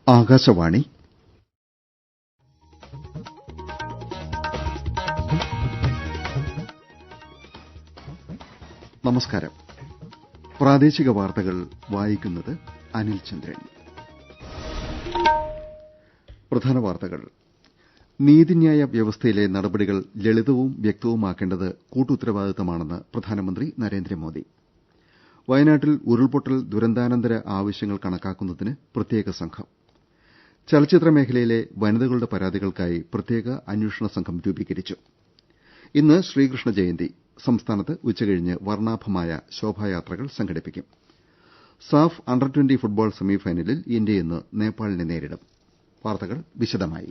ആകാശവാണി നമസ്കാരം. പ്രാദേശിക വാർത്തകൾ വായിക്കുന്നത് അനിൽ ചന്ദ്രൻ. പ്രധാന വാർത്തകൾ. നീതിന്യായ വ്യവസ്ഥയിലെ നടപടികൾ ലളിതവും വ്യക്തവുമാക്കേണ്ടത് കൂട്ടുത്തരവാദിത്തമാണെന്ന് പ്രധാനമന്ത്രി നരേന്ദ്രമോദി. വയനാട്ടിൽ ഉരുൾപൊട്ടൽ ദുരന്താനന്തര ആവശ്യങ്ങൾ കണക്കാക്കുന്നതിന് പ്രത്യേക സംഘം. ചലച്ചിത്ര മേഖലയിലെ വനിതകളുടെ പരാതികൾക്കായി പ്രത്യേക അന്വേഷണ സംഘം രൂപീകരിച്ചു. ഇന്ന് ശ്രീകൃഷ്ണ ജയന്തി. സംസ്ഥാനത്ത് ഉച്ചകഴിഞ്ഞ് വർണ്ണാഭമായ ശോഭായാത്രകൾ സംഘടിപ്പിക്കും. സാഫ് അണ്ടർ-20 ഫുട്ബോൾ സെമിഫൈനലിൽ ഇന്ത്യ ഇന്ന് നേപ്പാളിനെ നേരിടും. വാർത്തകൾ വിശദമായി.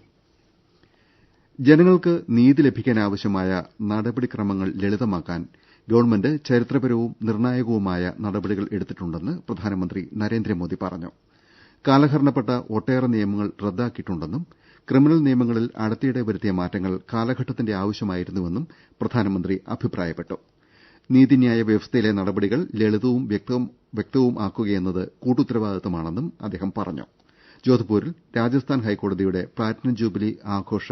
ജനങ്ങൾക്ക് നീതി ലഭിക്കാനാവശ്യമായ നടപടിക്രമങ്ങൾ ലളിതമാക്കാൻ ഗവൺമെന്റ് ചരിത്രപരവും നിർണായകവുമായ നടപടികൾ എടുത്തിട്ടുണ്ടെന്ന് പ്രധാനമന്ത്രി നരേന്ദ്രമോദി പറഞ്ഞു. കാലഹരണപ്പെട്ട ഒട്ടേറെ നിയമങ്ങൾ റദ്ദാക്കിയിട്ടുണ്ടെന്നും ക്രിമിനൽ നിയമങ്ങളിൽ അടുത്തിടെ വരുത്തിയ മാറ്റങ്ങൾ കാലഘട്ടത്തിന്റെ ആവശ്യമായിരുന്നുവെന്നും പ്രധാനമന്ത്രി അഭിപ്രായപ്പെട്ടു. നീതിന്യായ വ്യവസ്ഥയിലെ നടപടികൾ ലളിതവും വ്യക്തവും ആക്കുകയെന്നത് കൂട്ടുത്തരവാദിത്തമാണെന്നും അദ്ദേഹം പറഞ്ഞു. ജോധ്പൂരിൽ രാജസ്ഥാൻ ഹൈക്കോടതിയുടെ പ്ലാറ്റിനം ജൂബിലി ആഘോഷ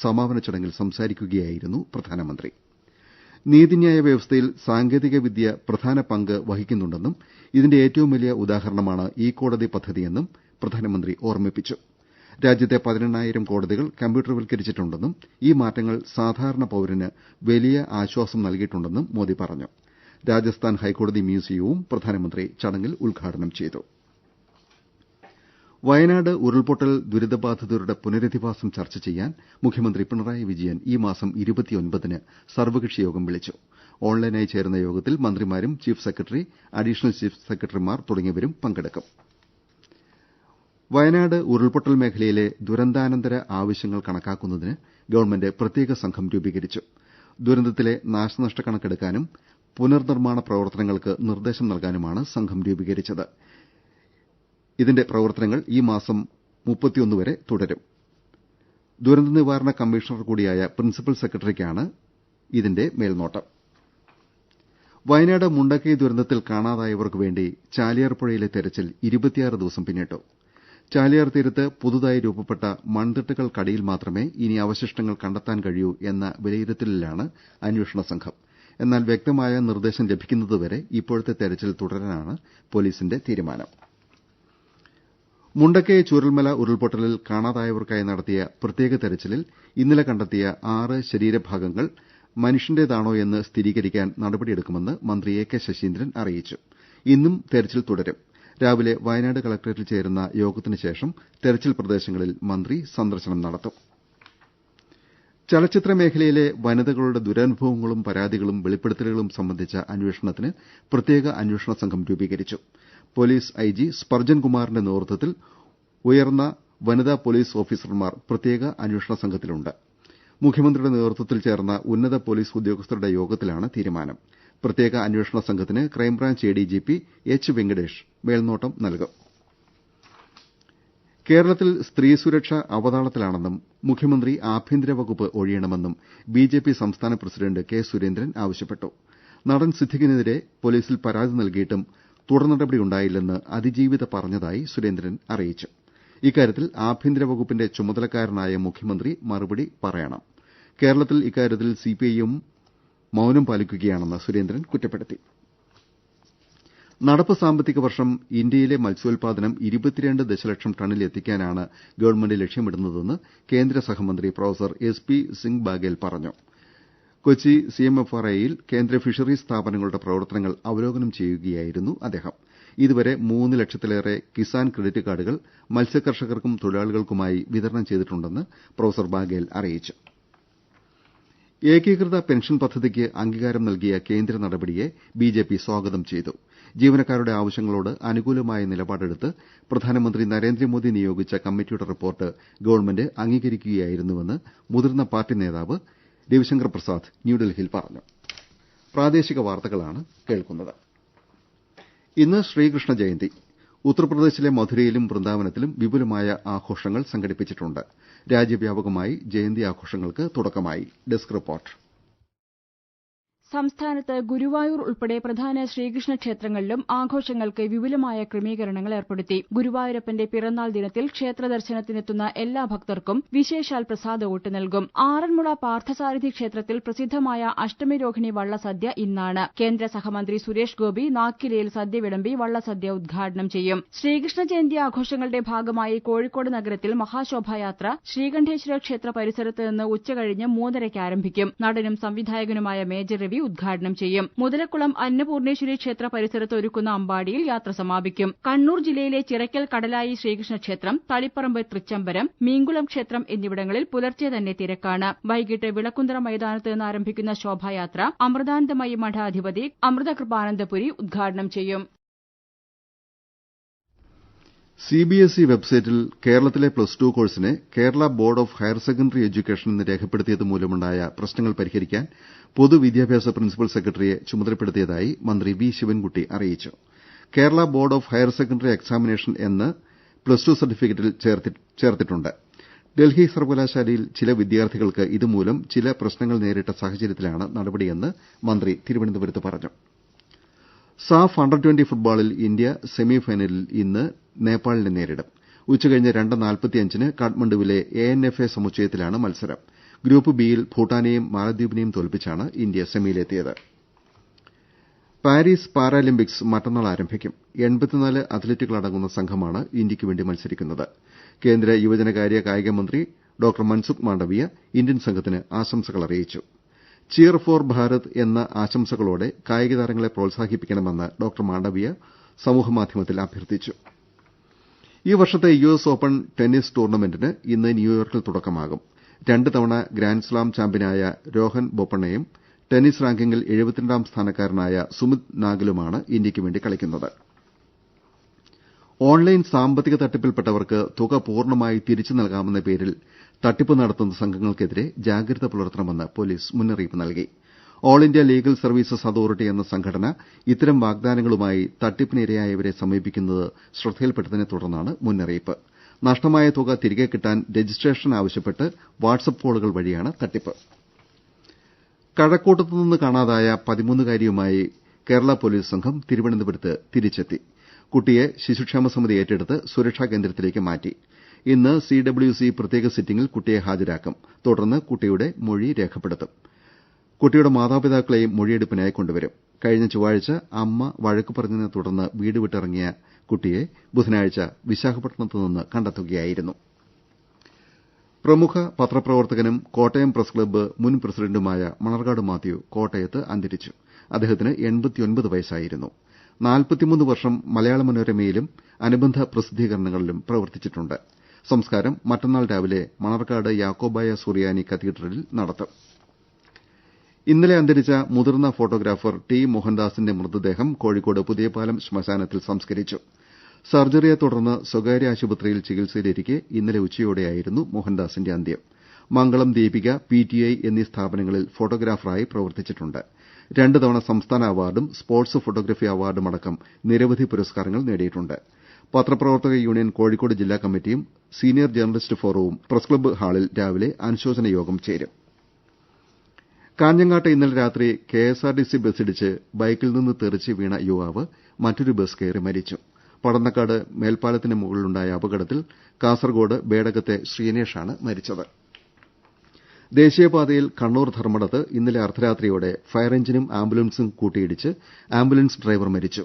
സമാപന ചടങ്ങിൽ സംസാരിക്കുകയായിരുന്നു പ്രധാനമന്ത്രി. നീതിന്യായ വ്യവസ്ഥയിൽ സാങ്കേതിക വിദ്യ പ്രധാന പങ്ക് വഹിക്കുന്നുണ്ടെന്നും ഇതിന്റെ ഏറ്റവും വലിയ ഉദാഹരണമാണ് ഇ കോടതി പദ്ധതിയെന്നും പ്രധാനമന്ത്രി ഓർമ്മിപ്പിച്ചു. രാജ്യത്തെ 18,000 കോടതികൾ കമ്പ്യൂട്ടർവൽക്കരിച്ചിട്ടുണ്ടെന്നും ഈ മാറ്റങ്ങൾ സാധാരണ പൌരന് വലിയ ആശ്വാസം നൽകിയിട്ടുണ്ടെന്നും മോദി പറഞ്ഞു. രാജസ്ഥാൻ ഹൈക്കോടതി മ്യൂസിയവും പ്രധാനമന്ത്രി ചടങ്ങിൽ ഉദ്ഘാടനം ചെയ്തു. വയനാട് ഉരുൾപൊട്ടൽ ദുരിതബാധിതരുടെ പുനരധിവാസം ചർച്ച ചെയ്യാൻ മുഖ്യമന്ത്രി പിണറായി വിജയൻ ഈ മാസം 29-ന് സർവകക്ഷി യോഗം വിളിച്ചു. ഓൺലൈനായി ചേരുന്ന യോഗത്തിൽ മന്ത്രിമാരും ചീഫ് സെക്രട്ടറി, അഡീഷണൽ ചീഫ് സെക്രട്ടറിമാർ തുടങ്ങിയവരും പങ്കെടുക്കും. വയനാട് ഉരുൾപൊട്ടൽ മേഖലയിലെ ദുരന്താനന്തര ആവശ്യങ്ങൾ കണക്കാക്കുന്നതിന് ഗവൺമെന്റ് പ്രത്യേക സംഘം രൂപീകരിച്ചു. ദുരന്തത്തിലെ നാശനഷ്ട കണക്കെടുക്കാനും പുനർനിർമ്മാണ പ്രവർത്തനങ്ങൾക്ക് നിർദ്ദേശം നൽകാനുമാണ് സംഘം രൂപീകരിച്ചത്. ഇതിന്റെ പ്രവർത്തനങ്ങൾ ഈ മാസം 31 വരെ തുടരും. ദുരന്ത നിവാരണ കമ്മീഷണർ കൂടിയായ പ്രിൻസിപ്പൽ സെക്രട്ടറിക്കാണ് ഇതിന്റെ മേൽനോട്ടം. വയനാട് മുണ്ടക്കൈ ദുരന്തത്തിൽ കാണാതായവർക്ക് വേണ്ടി ചാലിയാർ പുഴയിലെ തെരച്ചിൽ 26 ദിവസം പിന്നിട്ടു. ചാലിയാർ തീരത്ത് പുതുതായി രൂപപ്പെട്ട മൺതിട്ടകൾക്കടിയിൽ മാത്രമേ ഇനി അവശിഷ്ടങ്ങൾ കണ്ടെത്താൻ കഴിയൂ എന്ന വിലയിരുത്തലിലാണ് അന്വേഷണ സംഘം. എന്നാൽ വ്യക്തമായ നിർദ്ദേശം ലഭിക്കുന്നതുവരെ ഇപ്പോഴത്തെ തെരച്ചിൽ തുടരാനാണ് പോലീസിന്റെ തീരുമാനം. മുണ്ടക്കൈ ചൂരൽമല ഉരുൾപൊട്ടലിൽ കാണാതായവർക്കായി നടത്തിയ പ്രത്യേക തെരച്ചിലിൽ ഇന്നലെ കണ്ടെത്തിയ 6 ശരീരഭാഗങ്ങൾ മനുഷ്യന്റേതാണോയെന്ന് സ്ഥിരീകരിക്കാൻ നടപടിയെടുക്കുമെന്ന് മന്ത്രി എ കെ ശശീന്ദ്രൻ അറിയിച്ചു. ഇന്നും തെരച്ചിൽ തുടരും. രാവിലെ വയനാട് കളക്ടറേറ്റിൽ ചേരുന്ന യോഗത്തിന് ശേഷം തെരച്ചിൽ പ്രദേശങ്ങളിൽ മന്ത്രി സന്ദർശനം നടത്തും. ചലച്ചിത്ര മേഖലയിലെ വനിതകളുടെ ദുരനുഭവങ്ങളും പരാതികളും വെളിപ്പെടുത്തലുകളും സംബന്ധിച്ച അന്വേഷണത്തിന് പ്രത്യേക അന്വേഷണ സംഘം രൂപീകരിച്ചു. പോലീസ് ഐജി സ്പർജൻ കുമാറിന്റെ നേതൃത്വത്തിൽ ഉയർന്ന വനിതാ പോലീസ് ഓഫീസർമാർ പ്രത്യേക അന്വേഷണ സംഘത്തിലുണ്ട്. മുഖ്യമന്ത്രിയുടെ നേതൃത്വത്തിൽ ചേർന്ന ഉന്നത പോലീസ് ഉദ്യോഗസ്ഥരുടെ യോഗത്തിലാണ് തീരുമാനം. പ്രത്യേക അന്വേഷണ സംഘത്തിന് ക്രൈംബ്രാഞ്ച് എഡിജിപി എച്ച് വെങ്കടേഷ് മേൽനോട്ടം നൽകും. കേരളത്തിൽ സ്ത്രീ സുരക്ഷ അവതാളത്തിലാണെന്നും മുഖ്യമന്ത്രി ആഭ്യന്തര വകുപ്പ് ഒഴിയണമെന്നും ബിജെപി സംസ്ഥാന പ്രസിഡന്റ് കെ സുരേന്ദ്രൻ ആവശ്യപ്പെട്ടു. നടൻ സിദ്ദിഖിനെതിരെ പോലീസിൽ പരാതി നൽകിയിട്ടും തുടർ നടപടിയുണ്ടായില്ലെന്ന് അതിജീവിത പറഞ്ഞതായി സുരേന്ദ്രൻ അറിയിച്ചു. ഇക്കാര്യത്തിൽ ആഭ്യന്തര വകുപ്പിന്റെ ചുമതലക്കാരനായ മുഖ്യമന്ത്രി മറുപടി പറയണം. കേരളത്തിൽ ഇക്കാര്യത്തിൽ സിപിഐഎം മൌനം പാലിക്കുകയാണെന്ന് സുരേന്ദ്രൻ കുറ്റപ്പെടുത്തി. നടപ്പ് സാമ്പത്തിക വർഷം ഇന്ത്യയിലെ മത്സ്യോൽപാദനം 22 ദശലക്ഷം ടണ്ണിലെത്തിക്കാനാണ് ഗവൺമെന്റ് ലക്ഷ്യമിടുന്നതെന്ന് കേന്ദ്ര സഹമന്ത്രി professor S P Singh Baghel പറഞ്ഞു. കൊച്ചി സിഎംഎഫ്ആർഐയിൽ കേന്ദ്ര ഫിഷറീസ് സ്ഥാപനങ്ങളുടെ പ്രവർത്തനങ്ങൾ അവലോകനം ചെയ്യുകയായിരുന്നു അദ്ദേഹം. ഇതുവരെ 3 ലക്ഷത്തിലേറെ കിസാൻ ക്രെഡിറ്റ് കാർഡുകൾ മത്സ്യകർഷകർക്കും തൊഴിലാളികൾക്കുമായി വിതരണം ചെയ്തിട്ടുണ്ടെന്ന് പ്രൊഫസർ ബാഗേൽ അറിയിച്ചു. ഏകീകൃത പെൻഷൻ പദ്ധതിക്ക് അംഗീകാരം നൽകിയ കേന്ദ്ര നടപടിയെ ബിജെപി സ്വാഗതം ചെയ്തു. ജീവനക്കാരുടെ ആവശ്യങ്ങളോട് അനുകൂലമായ നിലപാടെടുത്ത് പ്രധാനമന്ത്രി നരേന്ദ്രമോദി നിയോഗിച്ച കമ്മിറ്റിയുടെ റിപ്പോർട്ട് ഗവൺമെന്റ് അംഗീകരിക്കുകയായിരുന്നുവെന്ന് മുതിർന്ന പാർട്ടി നേതാവ് രവിശങ്കർ പ്രസാദ് ന്യൂഡൽഹിയിൽ പറഞ്ഞു. ഇന്ന് ശ്രീകൃഷ്ണ ജയന്തി. ഉത്തർപ്രദേശിലെ മധുരയിലും വൃന്ദാവനത്തിലും വിപുലമായ ആഘോഷങ്ങൾ സംഘടിപ്പിച്ചിട്ടുണ്ട്. രാജ്യവ്യാപകമായി ജയന്തി ആഘോഷങ്ങൾക്ക് തുടക്കമായി. Desk report. സംസ്ഥാനത്ത് ഗുരുവായൂർ ഉൾപ്പെടെ പ്രധാന ശ്രീകൃഷ്ണ ക്ഷേത്രങ്ങളിലും ആഘോഷങ്ങൾക്ക് വിപുലമായ ക്രമീകരണങ്ങൾ ഏർപ്പെടുത്തി. ഗുരുവായൂരപ്പന്റെ പിറന്നാൾ ദിനത്തിൽ ക്ഷേത്ര ദർശനത്തിനെത്തുന്ന എല്ലാ ഭക്തർക്കും വിശേഷാൽ പ്രസാദവോട്ട് നൽകും. ആറന്മുള പാർത്ഥസാരഥി ക്ഷേത്രത്തിൽ പ്രസിദ്ധമായ അഷ്ടമിരോഹിണി വള്ളസദ്യ ഇന്നാണ്. കേന്ദ്ര സഹമന്ത്രി സുരേഷ് ഗോപി നാക്കിലയിൽ സദ്യ വിളമ്പി വള്ളസദ്യ ഉദ്ഘാടനം ചെയ്യും. ശ്രീകൃഷ്ണ ജയന്തി ആഘോഷങ്ങളുടെ ഭാഗമായി കോഴിക്കോട് നഗരത്തിൽ മഹാശോഭായാത്ര ശ്രീകണ്ഠേശ്വര ക്ഷേത്ര പരിസരത്ത് നിന്ന് ഉച്ചകഴിഞ്ഞ് 3:30 ആരംഭിക്കും. നടനും സംവിധായകനുമായ മേജർ രവി ഉദ്ഘാടനം ചെയ്യും. മുതലക്കുളം അന്നപൂർണേശ്വരി ക്ഷേത്ര പരിസരത്ത് ഒരുക്കുന്ന അമ്പാടിയിൽ യാത്ര സമാപിക്കും. കണ്ണൂർ ജില്ലയിലെ ചിറയ്ക്കൽ കടലായി ശ്രീകൃഷ്ണ ക്ഷേത്രം, തളിപ്പറമ്പ് തൃച്ചംബരം, മീങ്കുളം ക്ഷേത്രം എന്നിവിടങ്ങളിൽ പുലർച്ചെ തന്നെ തിരക്കാണ്. വൈകിട്ട് വിളക്കുന്തറ മൈതാനത്ത് നിന്ന് ആരംഭിക്കുന്ന ശോഭായാത്ര അമൃതാനന്ദമയി മഠാധിപതി അമൃതകൃപാനന്ദപുരി ഉദ്ഘാടനം ചെയ്യും. സിബിഎസ്ഇ വെബ്സൈറ്റിൽ കേരളത്തിലെ +2 കോഴ്സിനെ Kerala board of higher secondary education എന്ന് രേഖപ്പെടുത്തിയത് മൂലമുണ്ടായ പ്രശ്നങ്ങൾ പരിഹരിക്കാൻ പൊതുവിദ്യാഭ്യാസ പ്രിൻസിപ്പൽ സെക്രട്ടറിയെ ചുമതലപ്പെടുത്തിയതായി മന്ത്രി വി ശിവൻകുട്ടി അറിയിച്ചു. Kerala board of higher secondary examination എന്ന് +2 സർട്ടിഫിക്കറ്റിൽ ചേർത്തിട്ടുണ്ട്. ഡൽഹി സർവകലാശാലയിൽ ചില വിദ്യാർത്ഥികൾക്ക് ഇതുമൂലം ചില പ്രശ്നങ്ങൾ നേരിട്ട സാഹചര്യത്തിലാണ് നടപടിയെന്ന് മന്ത്രി തിരുവനന്തപുരത്ത് പറഞ്ഞു. സാഫ് അണ്ടർ-20 ഫുട്ബോളിൽ ഇന്ത്യ സെമിഫൈനലിൽ ഇന്ന് നേപ്പാളിനെ നേരിടും. ഉച്ചകഴിഞ്ഞ് 2:45-ന് കാഠ്മണ്ഡുവിലെ ANFA സമുച്ചയത്തിലാണ് മത്സരം. ഗ്രൂപ്പ് ബിയിൽ ഭൂട്ടാനെയും മാലദ്വീപിനെയും തോൽപ്പിച്ചാണ് ഇന്ത്യ സെമിയിലെത്തിയത്. പാരീസ് പാരാലിമ്പിക്സ് മറ്റന്നാൾ ആരംഭിക്കും. 84 അത്ലറ്റുകളടങ്ങുന്ന സംഘമാണ് ഇന്ത്യയ്ക്കുവേണ്ടി മത്സരിക്കുന്നത്. കേന്ദ്ര യുവജനകാര്യ കായിക മന്ത്രി ഡോക്ടർ മൻസുഖ് മാണ്ഡവ്യ ഇന്ത്യൻ സംഘത്തിന് ആശംസകൾ അറിയിച്ചു. ചിയർ ഫോർ ഭാരത് എന്ന ആശംസകളോടെ കായിക താരങ്ങളെ പ്രോത്സാഹിപ്പിക്കണമെന്ന് ഡോക്ടർ മാണ്ഡവ്യ സമൂഹമാധ്യമത്തിൽ അഭ്യർത്ഥിച്ചു. ഈ വർഷത്തെ യുഎസ് ഓപ്പൺ ടെന്നീസ് ടൂർണമെന്റിന് ഇന്ന് ന്യൂയോർക്കിൽ തുടക്കമാകും. 2 തവണ ഗ്രാൻഡ്സ്ലാം ചാമ്പ്യനായ രോഹൻ ബൊപ്പണ്ണയും ടെന്നീസ് റാങ്കിങ്ങിൽ 72ാം സ്ഥാനക്കാരനായ സുമിത് നാഗലുമാണ് ഇന്ത്യയ്ക്കുവേണ്ടി കളിക്കുന്നത്. ഓൺലൈൻ സാമ്പത്തിക തട്ടിപ്പിൽപ്പെട്ടവർക്ക് തുക പൂർണ്ണമായി തിരിച്ചു നൽകാമെന്ന പേരിൽ തട്ടിപ്പ് നടത്തുന്ന സംഘങ്ങൾക്കെതിരെ ജാഗ്രത പുലർത്തണമെന്ന് പോലീസ് മുന്നറിയിപ്പ് നൽകി. All India legal services authority എന്ന സംഘടന ഇത്തരം വാഗ്ദാനങ്ങളുമായി തട്ടിപ്പിനിരയായവരെ സമീപിക്കുന്നത് ശ്രദ്ധയിൽപ്പെട്ടതിനെ തുടർന്നാണ് മുന്നറിയിപ്പ്. നഷ്ടമായ തുക തിരികെ കിട്ടാൻ രജിസ്ട്രേഷൻ ആവശ്യപ്പെട്ട് വാട്സ്ആപ്പ് കോളുകൾ വഴിയാണ് തട്ടിപ്പ്. കഴക്കൂട്ടത്തുനിന്ന് കാണാതായ 13-കാരിയുമായി കേരള പോലീസ് സംഘം തിരുവനന്തപുരത്ത് തിരിച്ചെത്തി. കുട്ടിയെ ശിശുക്ഷേമ സമിതി ഏറ്റെടുത്ത് സുരക്ഷാ കേന്ദ്രത്തിലേക്ക് മാറ്റി. ഇന്ന് CWC പ്രത്യേക സിറ്റിംഗിൽ കുട്ടിയെ ഹാജരാക്കും. തുടർന്ന് കുട്ടിയുടെ മൊഴി രേഖപ്പെടുത്തും. കുട്ടിയുടെ മാതാപിതാക്കളെയും മൊഴിയെടുപ്പിനായി കൊണ്ടുവരും. കഴിഞ്ഞ ചൊവ്വാഴ്ച അമ്മ വഴക്ക് പറഞ്ഞതിനെ തുടർന്ന് വീട് വിട്ടിറങ്ങിയ കുട്ടിയെ ബുധനാഴ്ച വിശാഖപട്ടണത്ത് നിന്ന് കണ്ടെത്തുകയായിരുന്നു. പ്രമുഖ പത്രപ്രവർത്തകനും കോട്ടയം പ്രസ് ക്ലബ്ബ് മുൻ പ്രസിഡന്റുമായ മണർകാട് മാത്യു കോട്ടയത്ത് അന്തരിച്ചു. അദ്ദേഹത്തിന് 89 വയസ്സായിരുന്നു. 43 വർഷം മലയാള മനോരമയിലും അനുബന്ധ പ്രസിദ്ധീകരണങ്ങളിലും പ്രവർത്തിച്ചിട്ടുണ്ട്. സംസ്കാരം മറ്റന്നാൾ രാവിലെ മണർകാട് യാക്കോബായ സുറിയാനി കത്തീഡ്രലിൽ നടത്തും. ഇന്നലെ അന്തരിച്ച മുതിർന്ന ഫോട്ടോഗ്രാഫർ ടി മോഹൻദാസിന്റെ മൃതദേഹം കോഴിക്കോട് പുതിയപാലം ശ്മശാനത്തിൽ സംസ്കരിച്ചു. സർജറിയെ തുടർന്ന് സ്വകാര്യ ആശുപത്രിയിൽ ചികിത്സയിലിരിക്കെ ഇന്നലെ ഉച്ചയോടെയായിരുന്നു മോഹൻദാസിന്റെ അന്ത്യം. മംഗളം ദീപിക, PTI എന്നീ സ്ഥാപനങ്ങളിൽ ഫോട്ടോഗ്രാഫറായി പ്രവർത്തിച്ചിട്ടുണ്ട്. 2 തവണ സംസ്ഥാന അവാർഡും സ്പോർട്സ് ഫോട്ടോഗ്രഫി അവാർഡുമടക്കം നിരവധി പുരസ്കാരങ്ങൾ നേടിയിട്ടുണ്ട്. പത്രപ്രവർത്തക യൂണിയൻ കോഴിക്കോട് ജില്ലാ കമ്മിറ്റിയും സീനിയർ ജേർണലിസ്റ്റ് ഫോറവും പ്രസ് ക്ലബ്ബ് ഹാളിൽ രാവിലെ അനുശോചന യോഗം ചേരും. കാഞ്ഞങ്ങാട്ട് ഇന്നലെ രാത്രി KSRTC ബസ്സിടിച്ച് ബൈക്കിൽ നിന്ന് തെറിച്ച് വീണ യുവാവ് മറ്റൊരു ബസ് കയറി മരിച്ചു. പടന്നക്കാട് മേൽപ്പാലത്തിന് മുകളിലുണ്ടായ അപകടത്തിൽ കാസർകോട് ബേഡകത്തെ ശ്രീനേഷാണ് മരിച്ചത്. ദേശീയപാതയിൽ കണ്ണൂർ ധർമ്മടത്ത് ഇന്നലെ അർദ്ധരാത്രിയോടെ ഫയർ എഞ്ചിനും ആംബുലൻസും കൂട്ടിയിടിച്ച് ആംബുലൻസ് ഡ്രൈവർ മരിച്ചു.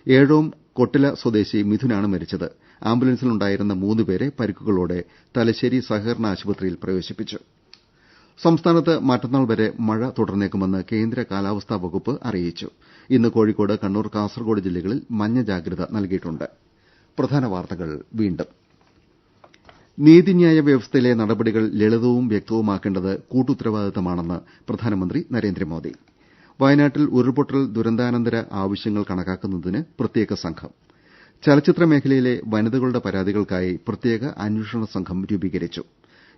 ഏഴോം കൊട്ടില സ്വദേശി മിഥുനാണ് മരിച്ചത്. ആംബുലൻസിലുണ്ടായിരുന്ന 3 പേരെ പരിക്കുകളോടെ തലശ്ശേരി സഹകരണ ആശുപത്രിയിൽ പ്രവേശിപ്പിച്ചു. സംസ്ഥാനത്ത് മറ്റന്നാൾ വരെ മഴ തുടർന്നേക്കുമെന്ന് കേന്ദ്ര കാലാവസ്ഥാ വകുപ്പ് അറിയിച്ചു. ഇന്ന് കോഴിക്കോട്, കണ്ണൂർ, കാസർകോട് ജില്ലകളിൽ മഞ്ഞ ജാഗ്രത നൽകിയിട്ടുണ്ട്. പ്രധാന വാർത്തകൾ വീണ്ടും. നീതിന്യായ വ്യവസ്ഥയിലെ നടപടികൾ ലളിതവും വ്യക്തവുമാക്കേണ്ടത് കൂട്ടുത്തരവാദിത്തമാണെന്ന് പ്രധാനമന്ത്രി നരേന്ദ്രമോദി. വയനാട്ടിൽ ഉരുൾപൊട്ടൽ ദുരന്താനന്തര ആവശ്യങ്ങൾ കണക്കാക്കുന്നതിന് പ്രത്യേക സംഘം. ചലച്ചിത്ര മേഖലയിലെ വനിതകളുടെ പരാതികൾക്കായി പ്രത്യേക അന്വേഷണ സംഘം രൂപീകരിച്ചു.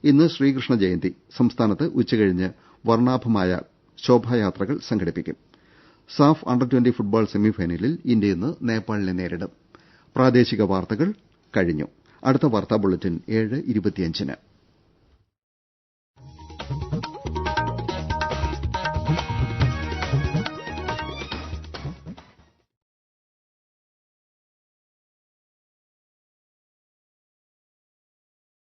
ഇന്ന് ശ്രീകൃഷ്ണ ജയന്തി. സംസ്ഥാനത്ത് ഉച്ചകഴിഞ്ഞ് വർണ്ണാഭമായ ശോഭായാത്രകൾ സംഘടിപ്പിക്കും. സാഫ് അണ്ടർ-20 ഫുട്ബോൾ സെമിഫൈനലിൽ ഇന്ത്യ ഇന്ന് നേപ്പാളിനെ നേരിടും. പ്രാദേശിക വാർത്തകൾ കഴിഞ്ഞു. അടുത്ത വാർത്താ ബുള്ളറ്റിൻ 7:25-ന്.